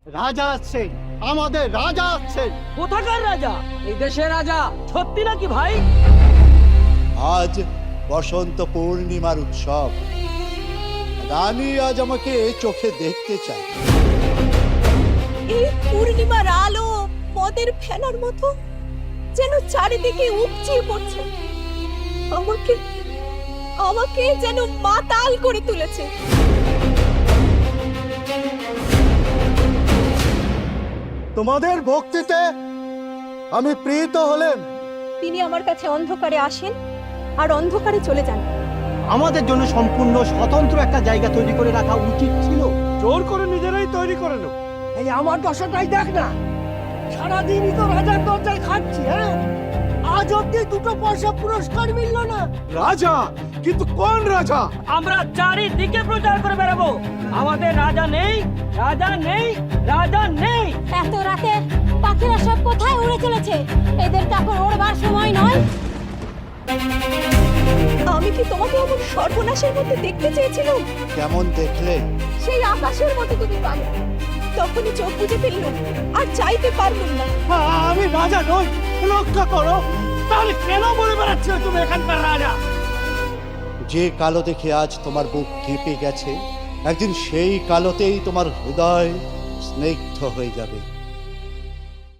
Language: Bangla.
রাজা আসছেন, আমাদের রাজা আসছেন। কোথাকার রাজা? এই দেশের রাজা সত্যি নাকি ভাই? আজ বসন্ত পূর্ণিমার উৎসব। রানী আজ আমাকে চোখে দেখতে চায়। এই পূর্ণিমার আলো মদের ফেনার মতো যেন চারিদিকে উপচিয়ে পড়ছে, আমাকে আমাকে যেন মাতাল করে তুলেছে। তোমাদের ভক্তিতে আমি প্রীত হলেন। তিনি আমার কাছে অন্ধকারে আসেন আর অন্ধকারে চলে যান। আমাদের জন্য সম্পূর্ণ স্বতন্ত্র একটা জায়গা তৈরি করে রাখা উচিত ছিল। জোর করে নিজেরাই তৈরি করে নো। এই আমার দশাটাই দেখ না, সারাদিনই তো রাজার দরজায় খাচ্ছি। হ্যাঁ, আজ অব্দি 2 পয়সা পুরস্কার মিললো না। রাজা? কিন্তু কোন রাজা? আমরা চারিদিকে প্রচার করে বেড়াবো, আমাদের রাজা নেই, রাজা নেই, রাজা নেই। এত রাতে পাখিরা সব কোথায় উড়ে চলেছে? এদের তখন ওড়বার সময় নয়। আমি কি তোমাকে এমন সর্বনাশের মধ্যে দেখতে চেয়েছিলাম? কেমন দেখলে? সেই আকাশের মতো তুমি পালে, তখনই চোখ বুজে ফেললুম আর চাইতে পারলুম না। আমি রাজা নই, রক্ষা করো। তাহলে কেন বলে বেড়াচ্ছ তুমি এখানকার রাজা? যে কালো দেখে আজ তোমার বুক কেঁপে গেছে, একদিন সেই কালোতেই তোমার হৃদয় স্নিগ্ধ হয়ে যাবে।